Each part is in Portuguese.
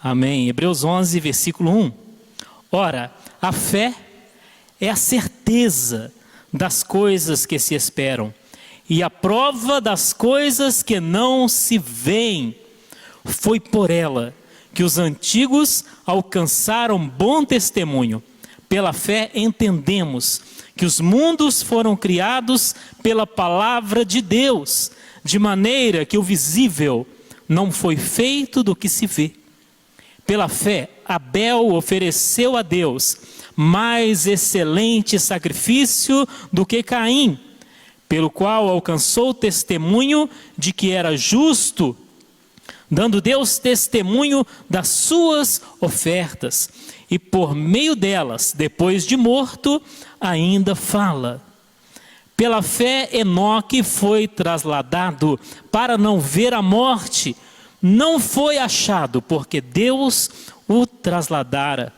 Amém. Hebreus 11, versículo 1. Ora, a fé é a certeza das coisas que se esperam e a prova das coisas que não se veem. Foi por ela que os antigos alcançaram bom testemunho. Pela fé entendemos que os mundos foram criados pela palavra de Deus, de maneira que o visível não foi feito do que se vê. Pela fé, Abel ofereceu a Deus mais excelente sacrifício do que Caim, pelo qual alcançou o testemunho de que era justo, dando Deus testemunho das suas ofertas, e por meio delas, depois de morto, ainda fala. Pela fé, Enoque foi trasladado para não ver a morte, não foi achado, porque Deus o trasladara.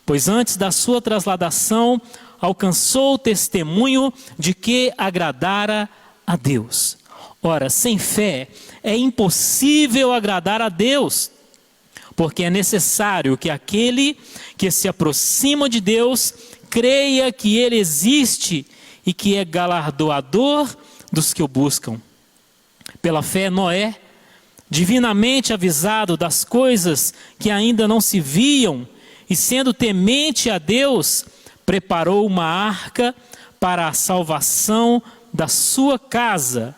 Pois antes da sua trasladação, alcançou o testemunho de que agradara a Deus. Ora, sem fé é impossível agradar a Deus, porque é necessário que aquele que se aproxima de Deus creia que Ele existe e que é galardoador dos que o buscam. Pela fé, Noé, divinamente avisado das coisas que ainda não se viam, e sendo temente a Deus, preparou uma arca para a salvação da sua casa,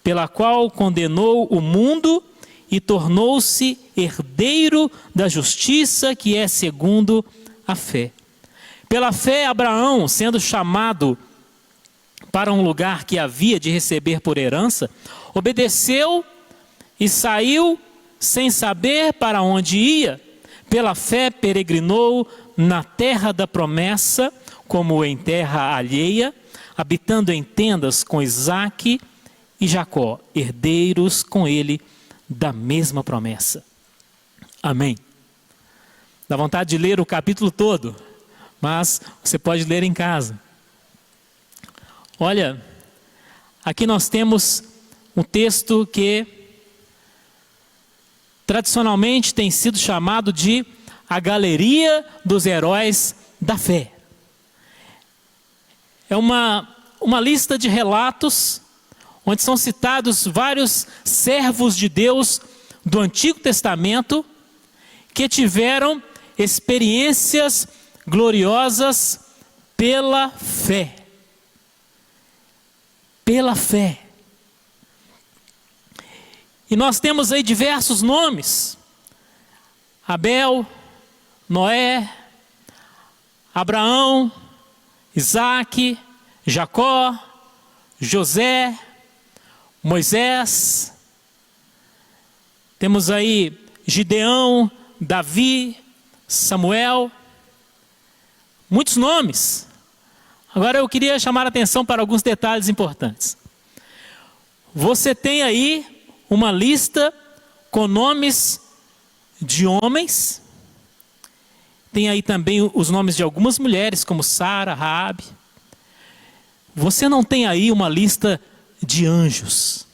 pela qual condenou o mundo e tornou-se herdeiro da justiça que é segundo a fé. Pela fé, Abraão, sendo chamado para um lugar que havia de receber por herança, obedeceu e saiu sem saber para onde ia. Pela fé peregrinou na terra da promessa, como em terra alheia, habitando em tendas com Isaque e Jacó, herdeiros com ele da mesma promessa. Amém. Dá vontade de ler o capítulo todo, mas você pode ler em casa. Olha, aqui nós temos um texto que tradicionalmente tem sido chamado de a galeria dos heróis da fé. É uma lista de relatos onde são citados vários servos de Deus do Antigo Testamento que tiveram experiências gloriosas pela fé. Pela fé. E nós temos aí diversos nomes: Abel, Noé, Abraão, Isaque, Jacó, José, Moisés. Temos aí Gideão, Davi, Samuel. Muitos nomes. Agora eu queria chamar a atenção para alguns detalhes importantes. Você tem aí uma lista com nomes de homens. Tem aí também os nomes de algumas mulheres, como Sara, Raabe. Você não tem aí uma lista de anjos,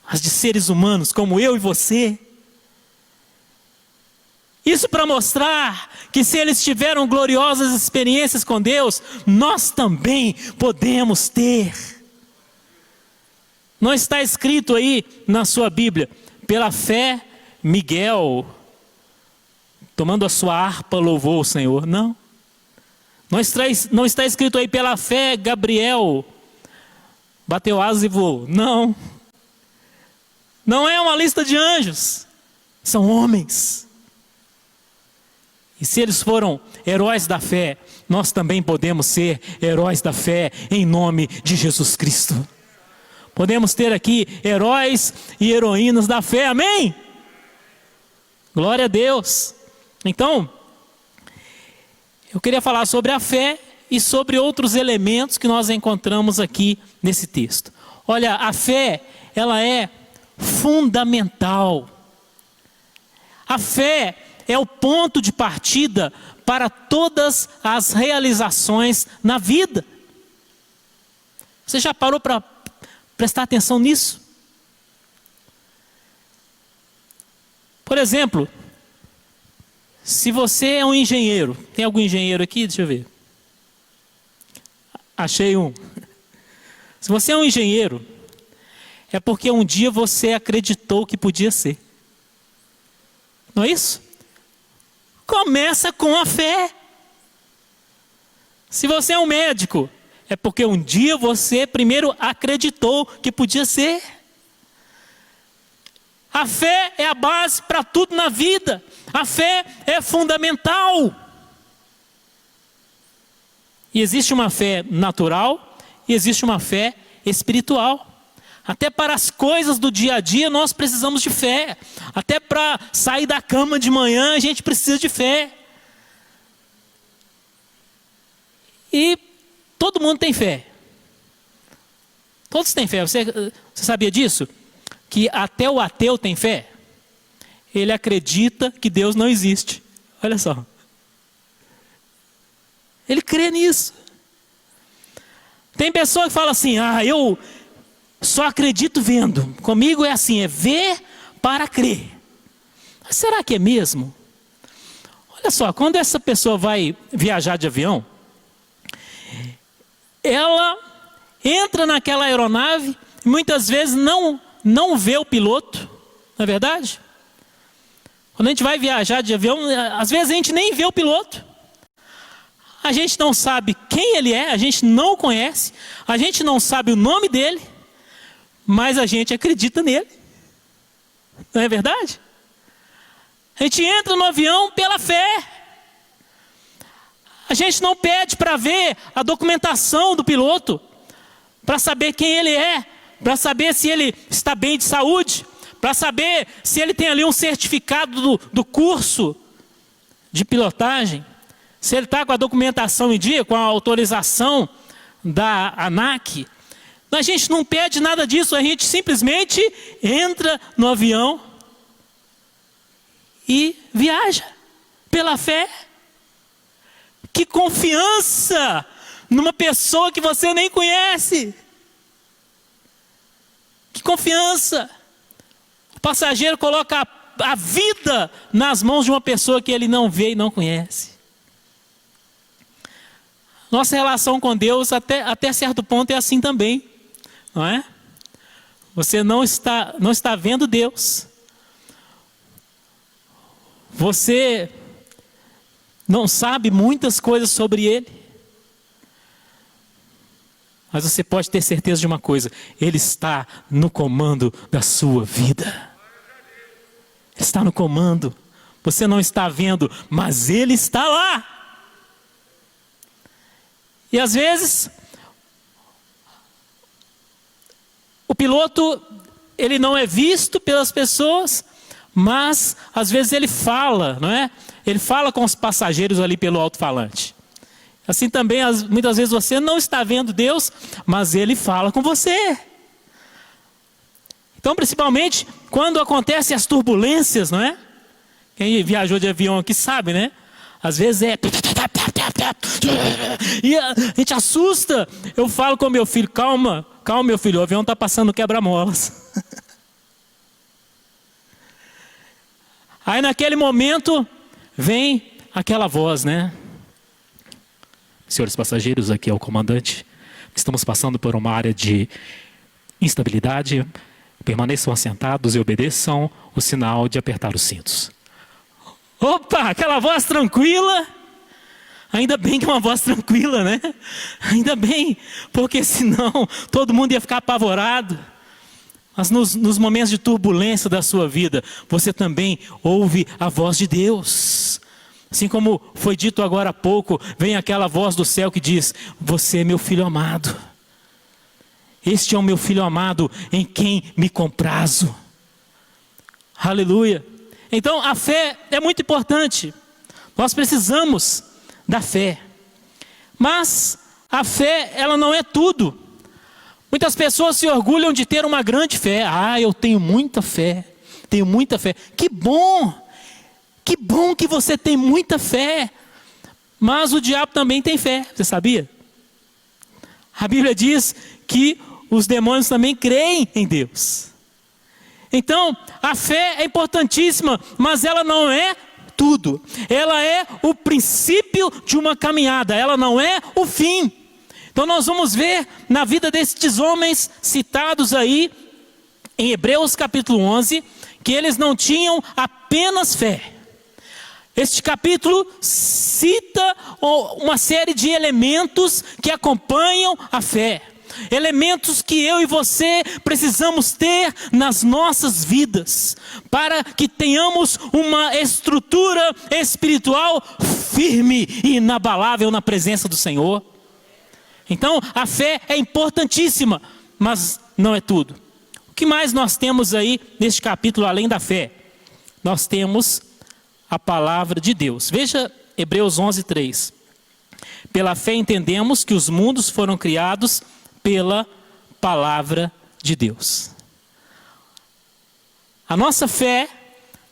as de seres humanos, como eu e você. Isso para mostrar que se eles tiveram gloriosas experiências com Deus, nós também podemos ter. Não está escrito aí na sua Bíblia, pela fé, Miguel, tomando a sua harpa, louvou o Senhor. Não. Não está escrito aí, pela fé, Gabriel, bateu asas e voou. Não. Não é uma lista de anjos. São homens. E se eles foram heróis da fé, nós também podemos ser heróis da fé em nome de Jesus Cristo. Podemos ter aqui heróis e heroínas da fé, amém? Glória a Deus. Então, eu queria falar sobre a fé e sobre outros elementos que nós encontramos aqui nesse texto. Olha, a fé, ela é fundamental. A fé é o ponto de partida para todas as realizações na vida. Você já parou para prestar atenção nisso? Por Por exemplo, se você é um engenheiro, tem algum engenheiro aqui? Deixa eu ver. Achei um. Se você é um engenheiro, é porque um dia você acreditou que podia ser. Não é isso? Começa com a fé. Se você é um médico, é porque um dia você primeiro acreditou que podia ser. A fé é a base para tudo na vida. A fé é fundamental. E existe uma fé natural e existe uma fé espiritual. Até para as coisas do dia a dia nós precisamos de fé. Até para sair da cama de manhã a gente precisa de fé. E todo mundo tem fé. Todos têm fé. Você sabia disso? Que até o ateu tem fé. Ele acredita que Deus não existe. Olha só. Ele crê nisso. Tem pessoa que fala assim: eu só acredito vendo. Comigo é assim, é ver para crer. Mas será que é mesmo? Olha só, quando essa pessoa vai viajar de avião, ela entra naquela aeronave e muitas vezes não vê o piloto, não é verdade? Quando a gente vai viajar de avião, às vezes a gente nem vê o piloto. A gente não sabe quem ele é, a gente não o conhece, a gente não sabe o nome dele, mas a gente acredita nele. Não é verdade? A gente entra no avião pela fé. A gente não pede para ver a documentação do piloto, para saber quem ele é, para saber se ele está bem de saúde, para saber se ele tem ali um certificado do curso de pilotagem, se ele está com a documentação em dia, com a autorização da ANAC. A gente não pede nada disso, a gente simplesmente entra no avião e viaja pela fé. Que confiança numa pessoa que você nem conhece. Que confiança. O passageiro coloca a vida nas mãos de uma pessoa que ele não vê e não conhece. Nossa relação com Deus até certo ponto é assim também, não é? Você não está vendo Deus. Você não sabe muitas coisas sobre Ele. Mas você pode ter certeza de uma coisa: Ele está no comando da sua vida. Ele está no comando. Você não está vendo, mas Ele está lá. E às vezes, o piloto, ele não é visto pelas pessoas, mas às vezes ele fala, não é? Ele fala com os passageiros ali pelo alto-falante. Assim também, muitas vezes você não está vendo Deus, mas Ele fala com você. Então, principalmente, quando acontecem as turbulências, não é? Quem viajou de avião aqui sabe, né? Às vezes é... E a gente assusta. Eu falo com meu filho: calma, meu filho, o avião está passando quebra-molas. Aí naquele momento vem aquela voz, né? Senhores passageiros, aqui é o comandante. Estamos passando por uma área de instabilidade. Permaneçam assentados e obedeçam o sinal de apertar os cintos. Opa, aquela voz tranquila. Ainda bem que é uma voz tranquila, né? Ainda bem, porque senão todo mundo ia ficar apavorado. Mas nos momentos de turbulência da sua vida, você também ouve a voz de Deus. Assim como foi dito agora há pouco, vem aquela voz do céu que diz: você é meu filho amado. Este é o meu filho amado em quem me comprazo. Aleluia. Então a fé é muito importante. Nós precisamos da fé. Mas a fé, ela não é tudo. Muitas pessoas se orgulham de ter uma grande fé. Eu tenho muita fé. Tenho muita fé. Que bom! Que bom que você tem muita fé. Mas o diabo também tem fé. Você sabia? A Bíblia diz que os demônios também creem em Deus. Então, a fé é importantíssima, mas ela não é tudo. Ela é o princípio de uma caminhada, ela não é o fim. Então nós vamos ver na vida destes homens citados aí em Hebreus capítulo 11, que eles não tinham apenas fé. Este capítulo cita uma série de elementos que acompanham a fé. Elementos que eu e você precisamos ter nas nossas vidas, para que tenhamos uma estrutura espiritual firme e inabalável na presença do Senhor. Então, a fé é importantíssima, mas não é tudo. O que mais nós temos aí neste capítulo, além da fé? Nós temos a palavra de Deus. Veja Hebreus 11:3. Pela fé entendemos que os mundos foram criados pela palavra de Deus. A nossa fé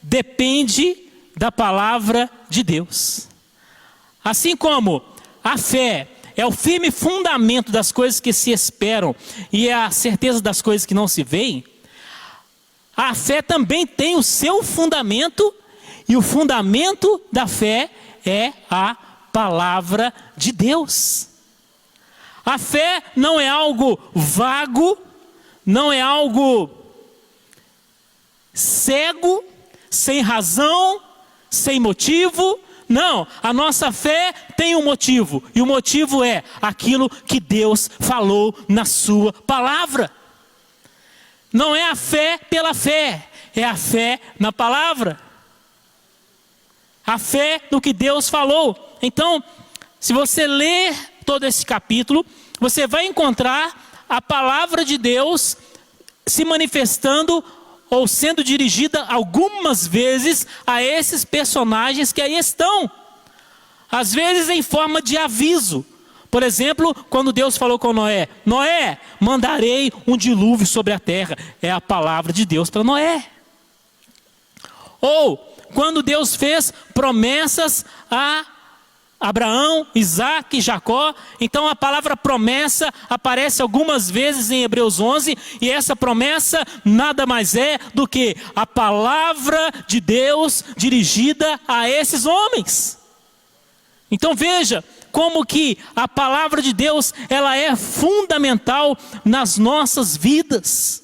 depende da palavra de Deus. Assim como a fé é o firme fundamento das coisas que se esperam e é a certeza das coisas que não se veem, a fé também tem o seu fundamento, e o fundamento da fé é a palavra de Deus. A fé não é algo vago, não é algo cego, sem razão, sem motivo. Não, a nossa fé tem um motivo, e o motivo é aquilo que Deus falou na sua palavra. Não é a fé pela fé, é a fé na palavra. A fé no que Deus falou. Então, se você ler todo esse capítulo, você vai encontrar a palavra de Deus se manifestando ou sendo dirigida algumas vezes a esses personagens que aí estão. Às vezes em forma de aviso. Por exemplo, quando Deus falou com Noé: Noé, mandarei um dilúvio sobre a terra. É a palavra de Deus para Noé. Ou quando Deus fez promessas a Abraão, Isaac e Jacó, então a palavra promessa aparece algumas vezes em Hebreus 11, e essa promessa nada mais é do que a palavra de Deus dirigida a esses homens. Então veja como que a palavra de Deus, ela é fundamental nas nossas vidas.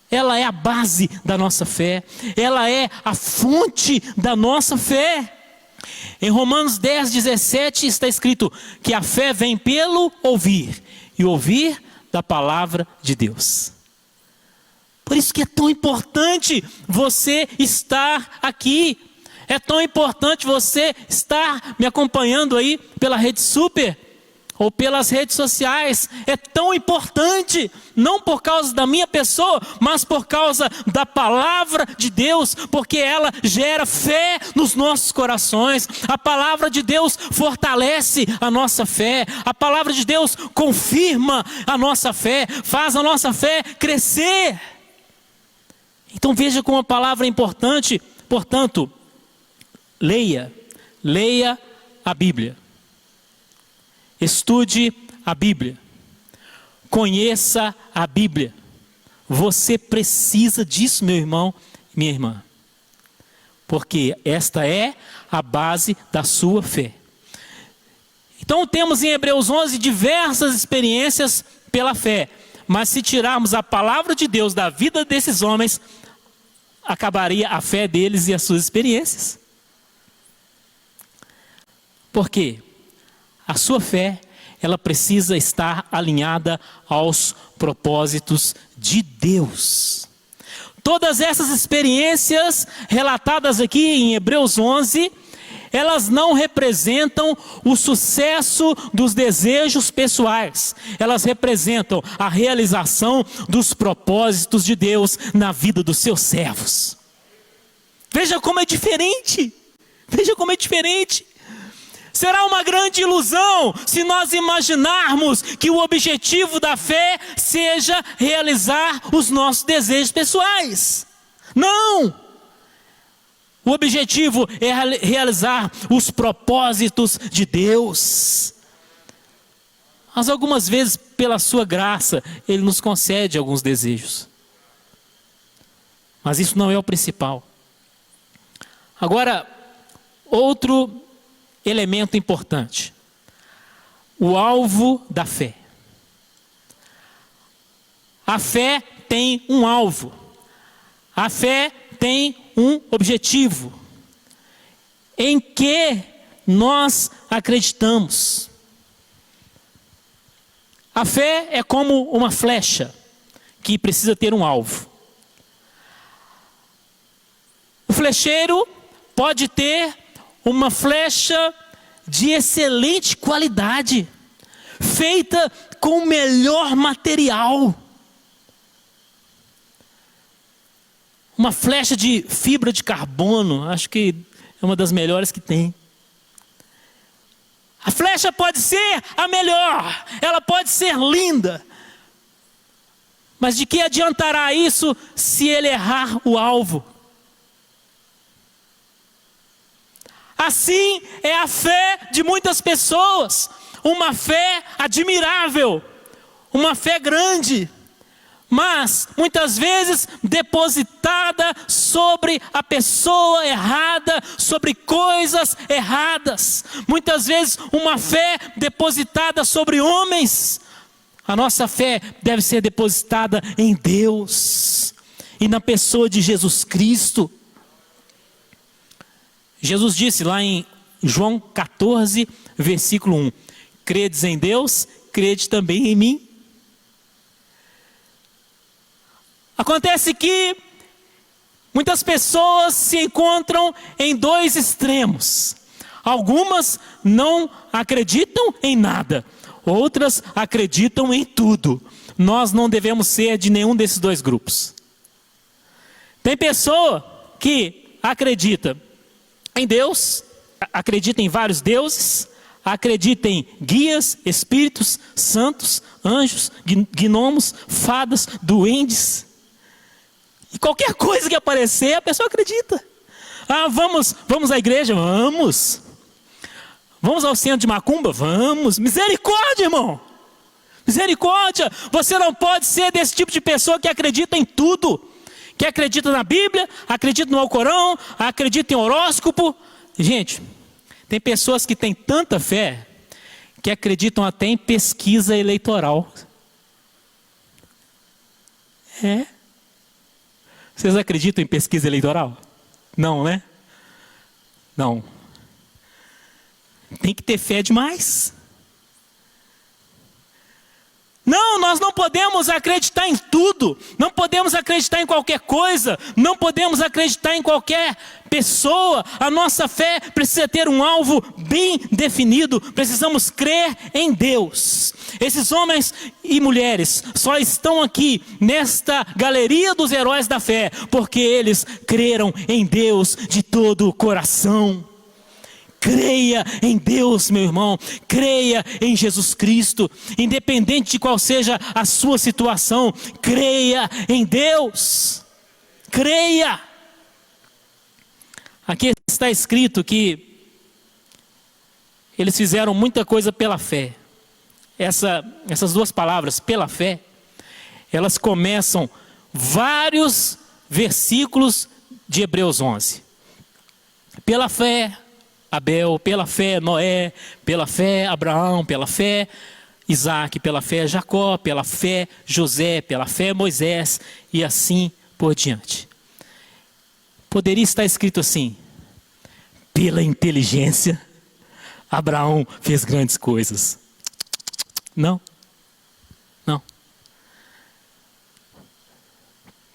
Ela é a base da nossa fé, ela é a fonte da nossa fé. Em Romanos 10:17 está escrito que a fé vem pelo ouvir, e ouvir da palavra de Deus. Por isso que é tão importante você estar aqui, é tão importante você estar me acompanhando aí pela Rede Super, ou pelas redes sociais. É tão importante, não por causa da minha pessoa, mas por causa da palavra de Deus, porque ela gera fé nos nossos corações. A palavra de Deus fortalece a nossa fé, a palavra de Deus confirma a nossa fé, faz a nossa fé crescer. Então veja como a palavra é importante. Portanto, leia a Bíblia. Estude a Bíblia, conheça a Bíblia. Você precisa disso, meu irmão e minha irmã, porque esta é a base da sua fé. Então temos em Hebreus 11 diversas experiências pela fé, mas se tirarmos a palavra de Deus da vida desses homens, acabaria a fé deles e as suas experiências. Por quê? A sua fé, ela precisa estar alinhada aos propósitos de Deus. Todas essas experiências relatadas aqui em Hebreus 11, elas não representam o sucesso dos desejos pessoais. Elas representam a realização dos propósitos de Deus na vida dos seus servos. Veja como é diferente. Veja como é diferente. Será uma grande ilusão se nós imaginarmos que o objetivo da fé seja realizar os nossos desejos pessoais. Não! O objetivo é realizar os propósitos de Deus. Mas algumas vezes, pela sua graça, Ele nos concede alguns desejos. Mas isso não é o principal. Agora, outro elemento importante: o alvo da fé. A fé tem um alvo. A fé tem um objetivo. Em que nós acreditamos. A fé é como uma flecha que precisa ter um alvo. O flecheiro pode ter uma flecha de excelente qualidade, feita com o melhor material. Uma flecha de fibra de carbono, acho que é uma das melhores que tem. A flecha pode ser a melhor, ela pode ser linda. Mas de que adiantará isso se ele errar o alvo? Assim é a fé de muitas pessoas, uma fé admirável, uma fé grande, mas muitas vezes depositada sobre a pessoa errada, sobre coisas erradas. Muitas vezes uma fé depositada sobre homens. A nossa fé deve ser depositada em Deus e na pessoa de Jesus Cristo. Jesus disse lá em João 14, versículo 1: credes em Deus, crede também em mim. Acontece que muitas pessoas se encontram em dois extremos. Algumas não acreditam em nada, outras acreditam em tudo. Nós não devemos ser de nenhum desses dois grupos. Tem pessoa que acredita em Deus, acredita em vários deuses, acredita em guias, espíritos, santos, anjos, gnomos, fadas, duendes. E qualquer coisa que aparecer, a pessoa acredita. Ah, vamos à igreja? Vamos. Vamos ao centro de macumba? Vamos. Misericórdia, irmão. Misericórdia. Você não pode ser desse tipo de pessoa que acredita em tudo. Que acredita na Bíblia, acredita no Alcorão, acredita em horóscopo. Gente, tem pessoas que têm tanta fé que acreditam até em pesquisa eleitoral. É. Vocês acreditam em pesquisa eleitoral? Não, né? Não. Tem que ter fé demais. Não, nós não podemos acreditar em tudo. Não podemos acreditar em qualquer coisa. Não podemos acreditar em qualquer pessoa. A nossa fé precisa ter um alvo bem definido. Precisamos crer em Deus. Esses homens e mulheres só estão aqui nesta galeria dos heróis da fé porque eles creram em Deus de todo o coração. Creia em Deus, meu irmão. Creia em Jesus Cristo. Independente de qual seja a sua situação, creia em Deus. Creia. Aqui está escrito que eles fizeram muita coisa pela fé. Essas duas palavras, pela fé, elas começam vários versículos de Hebreus 11. Pela fé Abel, pela fé Noé, pela fé Abraão, pela fé Isaac, pela fé Jacó, pela fé José, pela fé Moisés e assim por diante. Poderia estar escrito assim: pela inteligência Abraão fez grandes coisas. Não, não.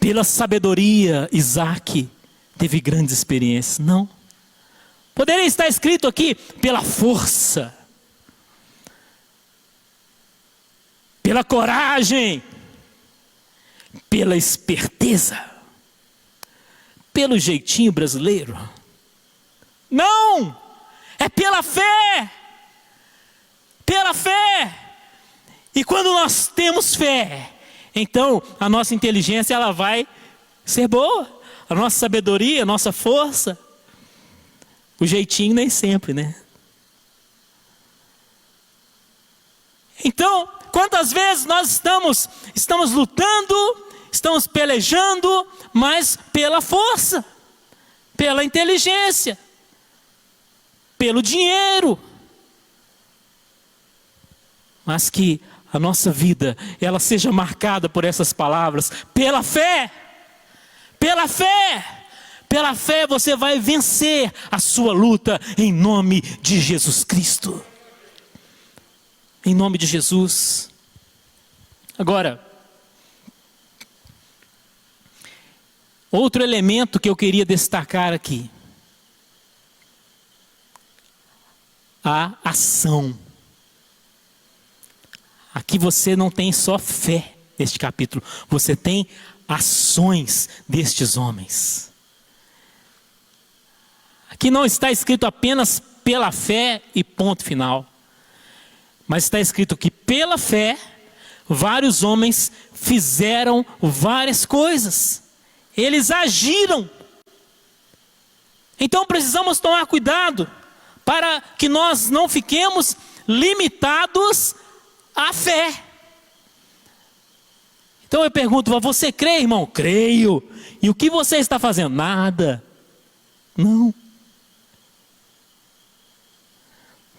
Pela sabedoria Isaac teve grandes experiências. Não. Poderia estar escrito aqui, pela força, pela coragem, pela esperteza, pelo jeitinho brasileiro. Não! É pela fé! Pela fé! E quando nós temos fé, então a nossa inteligência ela vai ser boa, a nossa sabedoria, a nossa força. O jeitinho nem sempre, né? Então, quantas vezes nós estamos lutando, Estamos pelejando, mas pela força, pela inteligência, pelo dinheiro. Mas que a nossa vida, ela seja marcada por essas palavras, pela fé. Pela fé. Pela fé você vai vencer a sua luta em nome de Jesus Cristo. Em nome de Jesus. Agora, outro elemento que eu queria destacar aqui. A ação. Aqui você não tem só fé neste capítulo, você tem ações destes homens. Aqui não está escrito apenas pela fé e ponto final, mas está escrito que pela fé, vários homens fizeram várias coisas, eles agiram. Então precisamos tomar cuidado, para que nós não fiquemos limitados à fé. Então eu pergunto, você crê, irmão? Creio. E o que você está fazendo? Nada. Não.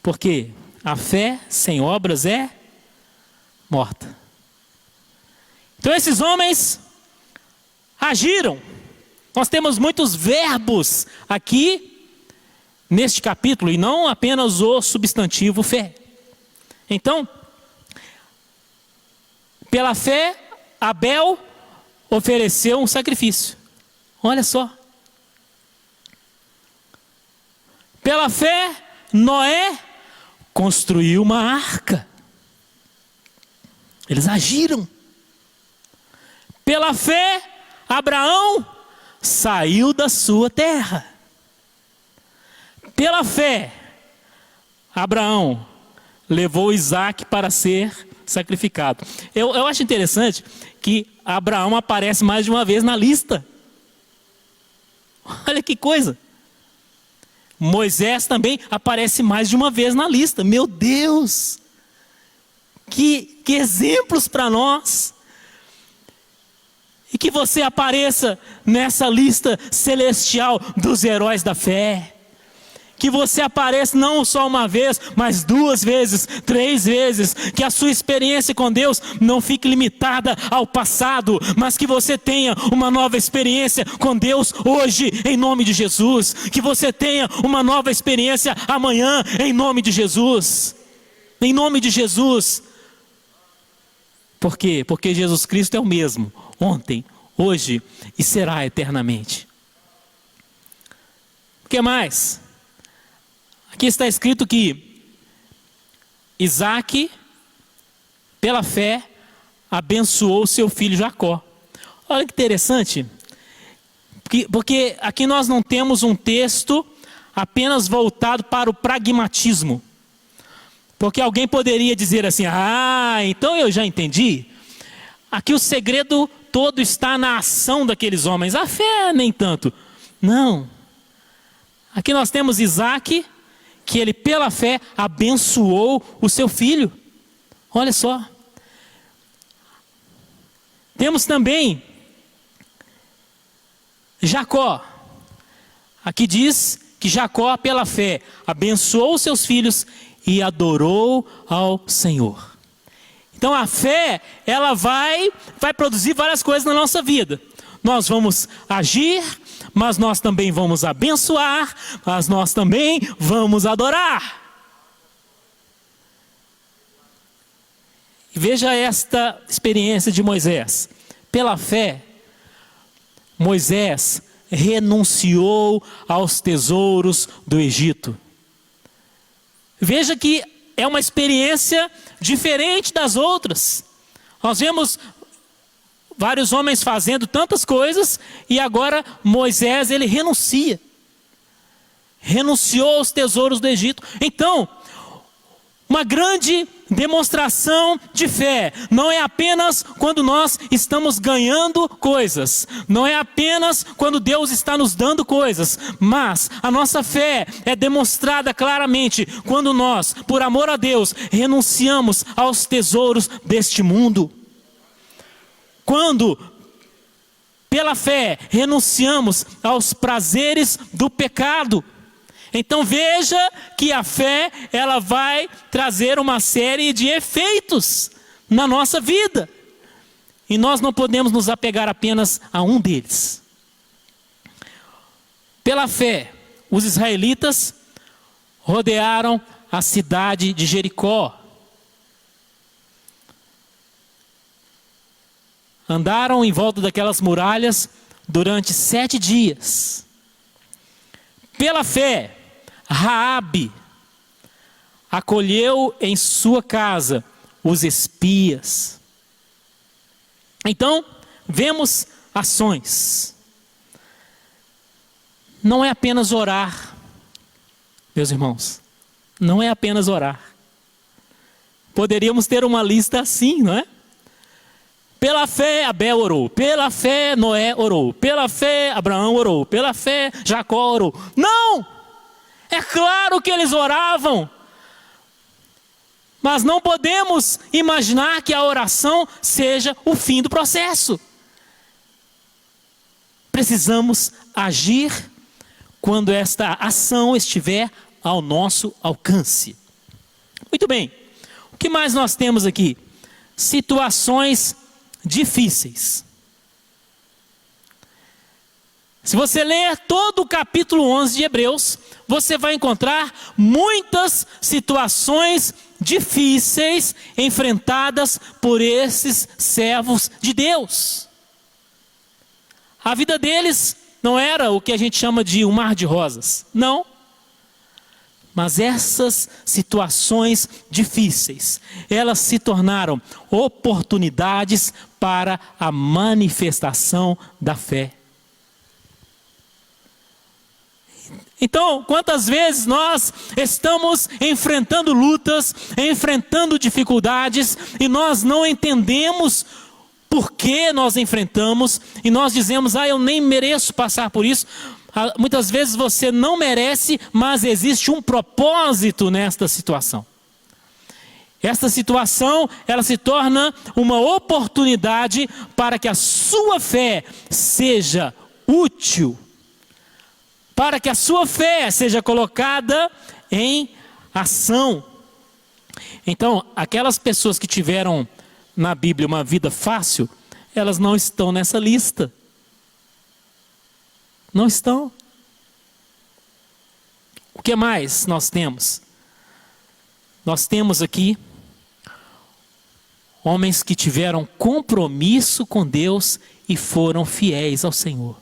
Porque a fé sem obras é morta. Então esses homens agiram. Nós temos muitos verbos aqui neste capítulo, e não apenas o substantivo fé. Então, pela fé, Abel ofereceu um sacrifício. Olha só. Pela fé, Noé construiu uma arca. Eles agiram. Pela fé, Abraão saiu da sua terra. Pela fé, Abraão levou Isaac para ser sacrificado. Eu acho interessante que Abraão aparece mais de uma vez na lista. Olha que coisa. Moisés também aparece mais de uma vez na lista. Meu Deus! Que exemplos para nós! E que você apareça nessa lista celestial dos heróis da fé. Que você apareça não só uma vez, mas 2 vezes, 3 vezes. Que a sua experiência com Deus não fique limitada ao passado, mas que você tenha uma nova experiência com Deus hoje, em nome de Jesus. Que você tenha uma nova experiência amanhã, em nome de Jesus. Em nome de Jesus. Por quê? Porque Jesus Cristo é o mesmo, ontem, hoje e será eternamente. O que mais? Aqui está escrito que Isaac, pela fé, abençoou seu filho Jacó. Olha que interessante, porque aqui nós não temos um texto apenas voltado para o pragmatismo. Porque alguém poderia dizer assim, então eu já entendi. Aqui o segredo todo está na ação daqueles homens, a fé nem tanto. Não. Aqui nós temos Isaac, que ele pela fé abençoou o seu filho. Olha só. Temos também Jacó. Aqui diz que Jacó pela fé abençoou os seus filhos e adorou ao Senhor. Então a fé, ela vai produzir várias coisas na nossa vida. Nós vamos agir, mas nós também vamos abençoar, mas nós também vamos adorar. Veja esta experiência de Moisés. Pela fé, Moisés renunciou aos tesouros do Egito. Veja que é uma experiência diferente das outras. Nós vemos vários homens fazendo tantas coisas, e agora Moisés, ele renuncia. Renunciou aos tesouros do Egito. Então, uma grande demonstração de fé não é apenas quando nós estamos ganhando coisas, não é apenas quando Deus está nos dando coisas, mas a nossa fé é demonstrada claramente quando nós, por amor a Deus, renunciamos aos tesouros deste mundo. Quando Pela fé, renunciamos aos prazeres do pecado. Então veja que a fé, ela vai trazer uma série de efeitos na nossa vida. E nós não podemos nos apegar apenas a um deles. Pela fé, os israelitas rodearam a cidade de Jericó. Andaram em volta daquelas muralhas durante 7 dias. Pela fé, Raabe acolheu em sua casa os espias. Então, vemos ações. Não é apenas orar, meus irmãos. Não é apenas orar. Poderíamos ter uma lista assim, não é? Pela fé Abel orou, pela fé Noé orou, pela fé Abraão orou, pela fé Jacó orou. Não! É claro que eles oravam, mas não podemos imaginar que a oração seja o fim do processo. Precisamos agir quando esta ação estiver ao nosso alcance. Muito bem, o que mais nós temos aqui? Situações difíceis. Se você ler todo o capítulo 11 de Hebreus, você vai encontrar muitas situações difíceis enfrentadas por esses servos de Deus. A vida deles não era o que a gente chama de um mar de rosas, não. Mas essas situações difíceis, elas se tornaram oportunidades para a manifestação da fé. Então, quantas vezes nós estamos enfrentando lutas, enfrentando dificuldades, e nós não entendemos por que nós enfrentamos, e nós dizemos, eu nem mereço passar por isso. Muitas vezes você não merece, mas existe um propósito nesta situação. Esta situação, ela se torna uma oportunidade para que a sua fé seja útil, para que a sua fé seja colocada em ação. Então, aquelas pessoas que tiveram na Bíblia uma vida fácil, elas não estão nessa lista. Não estão. O que mais nós temos? Nós temos aqui homens que tiveram compromisso com Deus e foram fiéis ao Senhor.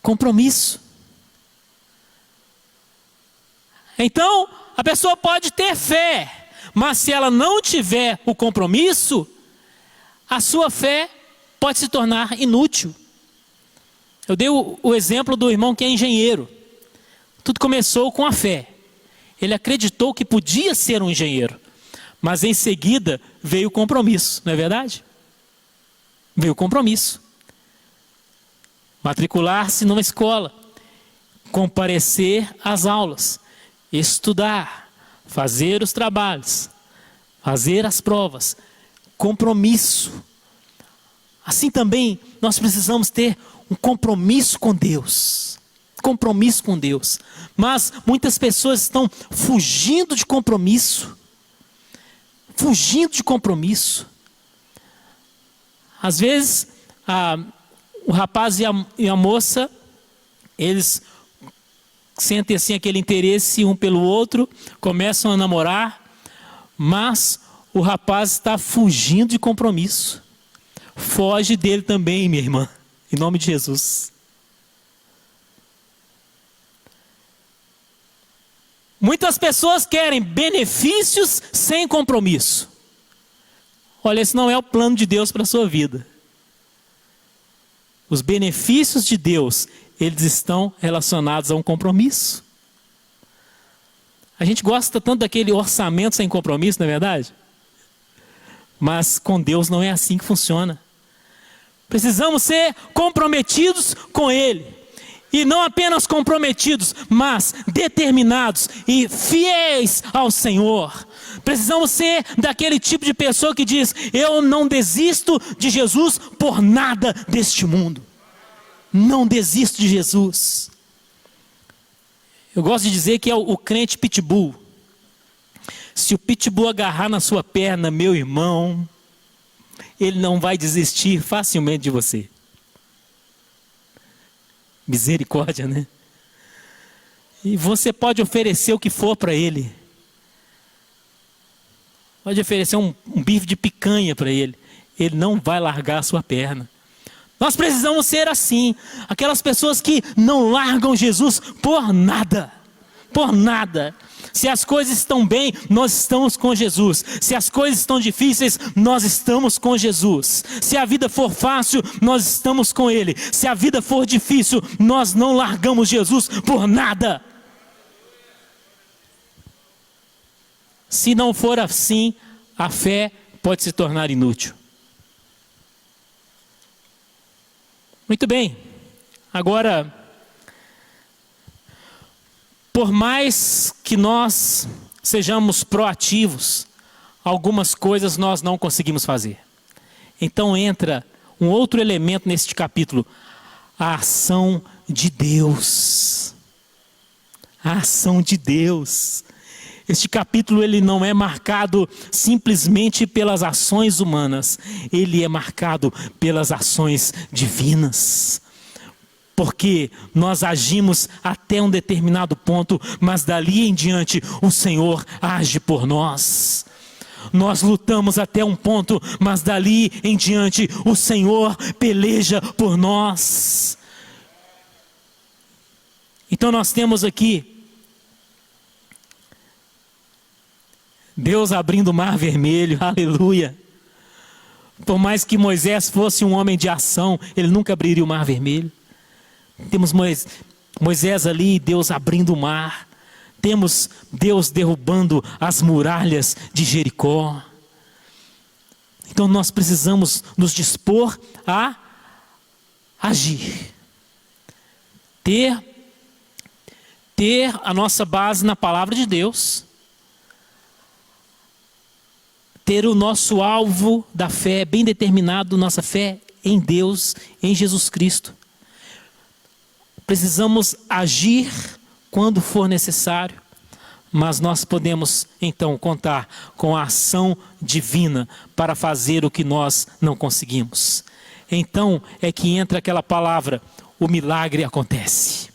Compromisso. Então, a pessoa pode ter fé, mas se ela não tiver o compromisso, a sua fé pode se tornar inútil. Eu dei o exemplo do irmão que é engenheiro. Tudo começou com a fé. Ele acreditou que podia ser um engenheiro, mas em seguida veio o compromisso, não é verdade? Veio o compromisso. Matricular-se numa escola, comparecer às aulas, estudar, fazer os trabalhos, fazer as provas, compromisso. Assim também nós precisamos ter um compromisso com Deus. Compromisso com Deus. Mas muitas pessoas estão fugindo de compromisso. Fugindo de compromisso. Às vezes, o rapaz e a moça, eles sentem assim aquele interesse um pelo outro, começam a namorar, mas o rapaz está fugindo de compromisso. Foge dele também, minha irmã, em nome de Jesus. Muitas pessoas querem benefícios sem compromisso. Olha, esse não é o plano de Deus para a sua vida. Os benefícios de Deus, eles estão relacionados a um compromisso. A gente gosta tanto daquele orçamento sem compromisso, não é verdade? Mas com Deus não é assim que funciona. Precisamos ser comprometidos com Ele. E não apenas comprometidos, mas determinados e fiéis ao Senhor. Precisamos ser daquele tipo de pessoa que diz: eu não desisto de Jesus por nada deste mundo. Não desisto de Jesus. Eu gosto de dizer que é o crente pitbull. Se o pitbull agarrar na sua perna, meu irmão, ele não vai desistir facilmente de você. Misericórdia, né? E você pode oferecer o que for para ele. Pode oferecer um bife de picanha para ele. Ele não vai largar a sua perna. Nós precisamos ser assim. Aquelas pessoas que não largam Jesus por nada. Por nada. Se as coisas estão bem, nós estamos com Jesus. Se as coisas estão difíceis, nós estamos com Jesus. Se a vida for fácil, nós estamos com Ele. Se a vida for difícil, nós não largamos Jesus por nada. Se não for assim, a fé pode se tornar inútil. Muito bem. Agora, por mais que nós sejamos proativos, algumas coisas nós não conseguimos fazer. Então entra um outro elemento neste capítulo: a ação de Deus. A ação de Deus. Este capítulo ele não é marcado simplesmente pelas ações humanas, ele é marcado pelas ações divinas. Porque nós agimos até um determinado ponto, mas dali em diante o Senhor age por nós. Nós lutamos até um ponto, mas dali em diante o Senhor peleja por nós. Então nós temos aqui Deus abrindo o mar vermelho, aleluia. Por mais que Moisés fosse um homem de ação, ele nunca abriria o mar vermelho. Temos Moisés ali, Deus abrindo o mar. Temos Deus derrubando as muralhas de Jericó. Então nós precisamos nos dispor a agir. Ter a nossa base na palavra de Deus. Ter o nosso alvo da fé bem determinado, nossa fé em Deus, em Jesus Cristo. Precisamos agir quando for necessário, mas nós podemos então contar com a ação divina para fazer o que nós não conseguimos. Então é que entra aquela palavra: o milagre acontece.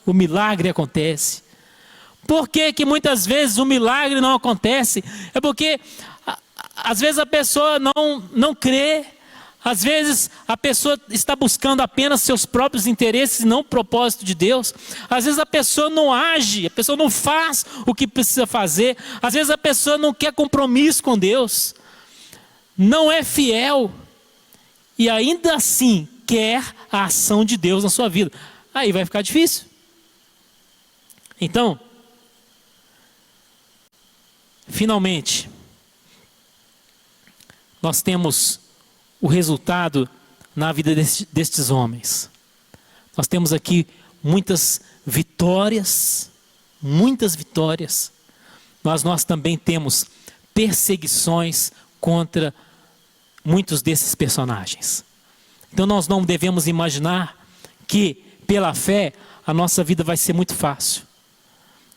O milagre acontece. Por que muitas vezes o milagre não acontece? É porque às vezes a pessoa não crê. Às vezes a pessoa está buscando apenas seus próprios interesses e não o propósito de Deus. Às vezes a pessoa não age, a pessoa não faz o que precisa fazer. Às vezes a pessoa não quer compromisso com Deus, não é fiel e ainda assim quer a ação de Deus na sua vida. Aí vai ficar difícil. Então, finalmente, nós temos o resultado na vida destes homens. Nós temos aqui muitas vitórias, mas nós também temos perseguições contra muitos desses personagens. Então nós não devemos imaginar que pela fé a nossa vida vai ser muito fácil.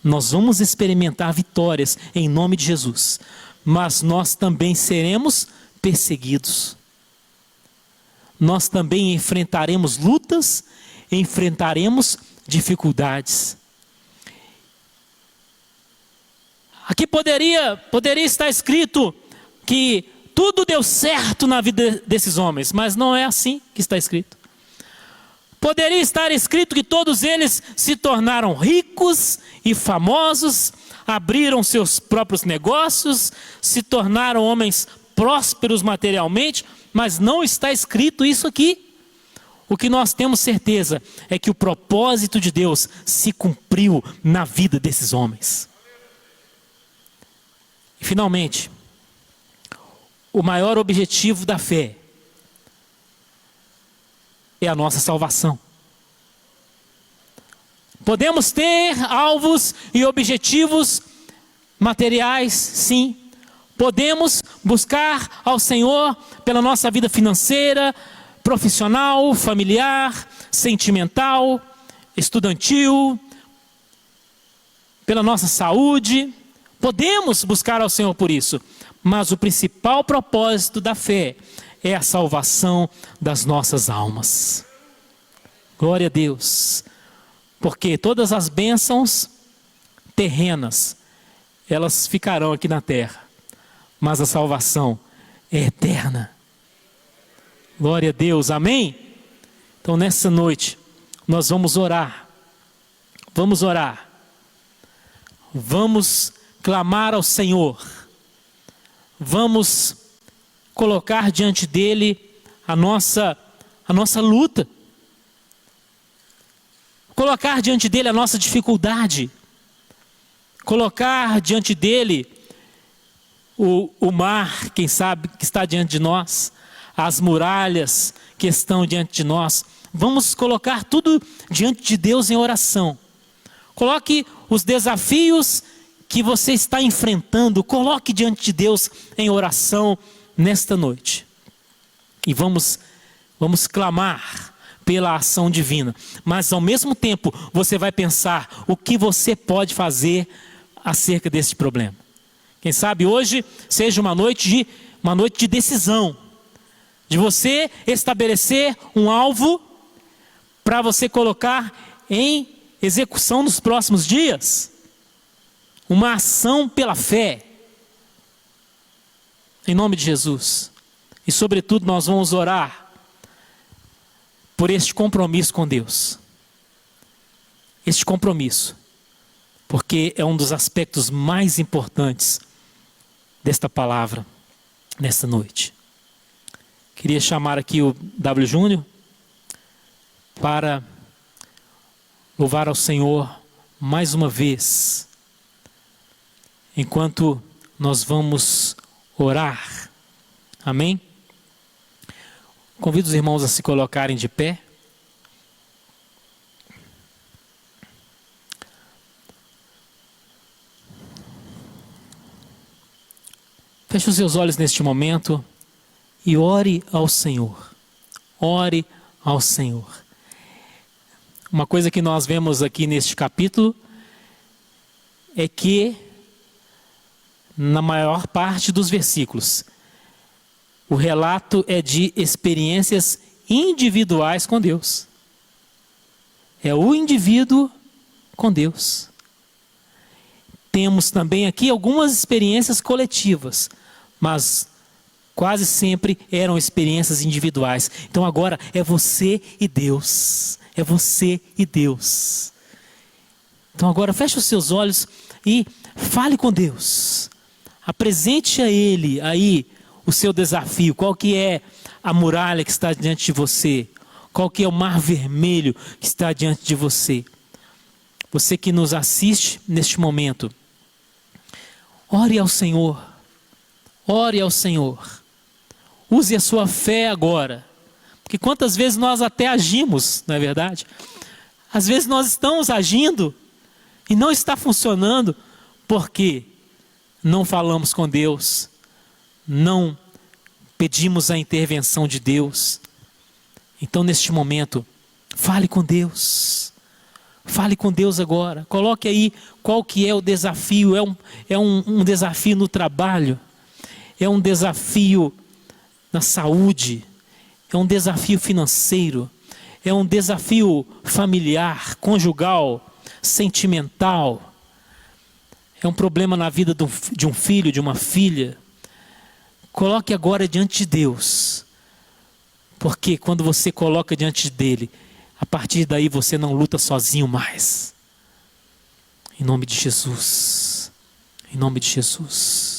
Nós vamos experimentar vitórias em nome de Jesus, mas nós também seremos perseguidos. Nós também enfrentaremos lutas, enfrentaremos dificuldades. Aqui poderia estar escrito que tudo deu certo na vida desses homens, mas não é assim que está escrito. Poderia estar escrito que todos eles se tornaram ricos e famosos, abriram seus próprios negócios, se tornaram homens prósperos materialmente, mas não está escrito isso aqui. O que nós temos certeza é que o propósito de Deus se cumpriu na vida desses homens. E finalmente, o maior objetivo da fé é a nossa salvação. Podemos ter alvos e objetivos materiais, sim. Podemos buscar ao Senhor pela nossa vida financeira, profissional, familiar, sentimental, estudantil, pela nossa saúde. Podemos buscar ao Senhor por isso. Mas o principal propósito da fé é a salvação das nossas almas. Glória a Deus. Porque todas as bênçãos terrenas, elas ficarão aqui na terra. Mas a salvação é eterna. Glória a Deus, amém? Então nessa noite, nós vamos orar. Vamos orar. Vamos clamar ao Senhor. Vamos colocar diante dele a nossa luta. Colocar diante dele a nossa dificuldade. Colocar diante dele o mar, quem sabe, que está diante de nós. As muralhas que estão diante de nós. Vamos colocar tudo diante de Deus em oração. Coloque os desafios que você está enfrentando, coloque diante de Deus em oração nesta noite. E vamos clamar pela ação divina. Mas ao mesmo tempo, você vai pensar o que você pode fazer acerca desse problema. Quem sabe hoje seja uma noite de decisão. De você estabelecer um alvo para você colocar em execução nos próximos dias. Uma ação pela fé. Em nome de Jesus. E sobretudo nós vamos orar por este compromisso com Deus. Este compromisso. Porque é um dos aspectos mais importantes desta palavra nesta noite. Queria chamar aqui o W. Júnior para louvar ao Senhor mais uma vez. Enquanto nós vamos orar. Amém? Convido os irmãos a se colocarem de pé. Feche os seus olhos neste momento e ore ao Senhor. Ore ao Senhor. Uma coisa que nós vemos aqui neste capítulo é que na maior parte dos versículos, o relato é de experiências individuais com Deus. É o indivíduo com Deus. Temos também aqui algumas experiências coletivas, mas quase sempre eram experiências individuais. Então agora é você e Deus. É você e Deus. Então agora feche os seus olhos e fale com Deus. Apresente a Ele aí o seu desafio. Qual que é a muralha que está diante de você? Qual que é o mar vermelho que está diante de você? Você que nos assiste neste momento, ore ao Senhor. Ore ao Senhor. Use a sua fé agora. Porque quantas vezes nós até agimos, não é verdade? Às vezes nós estamos agindo e não está funcionando porque não falamos com Deus, não pedimos a intervenção de Deus. Então neste momento, fale com Deus. Fale com Deus agora. Coloque aí qual que é o desafio. É um desafio no trabalho. É um desafio na saúde. É um desafio financeiro. É um desafio familiar, conjugal, sentimental. É um problema na vida de um filho, de uma filha. Coloque agora diante de Deus. Porque quando você coloca diante dele, a partir daí você não luta sozinho mais. Em nome de Jesus. Em nome de Jesus.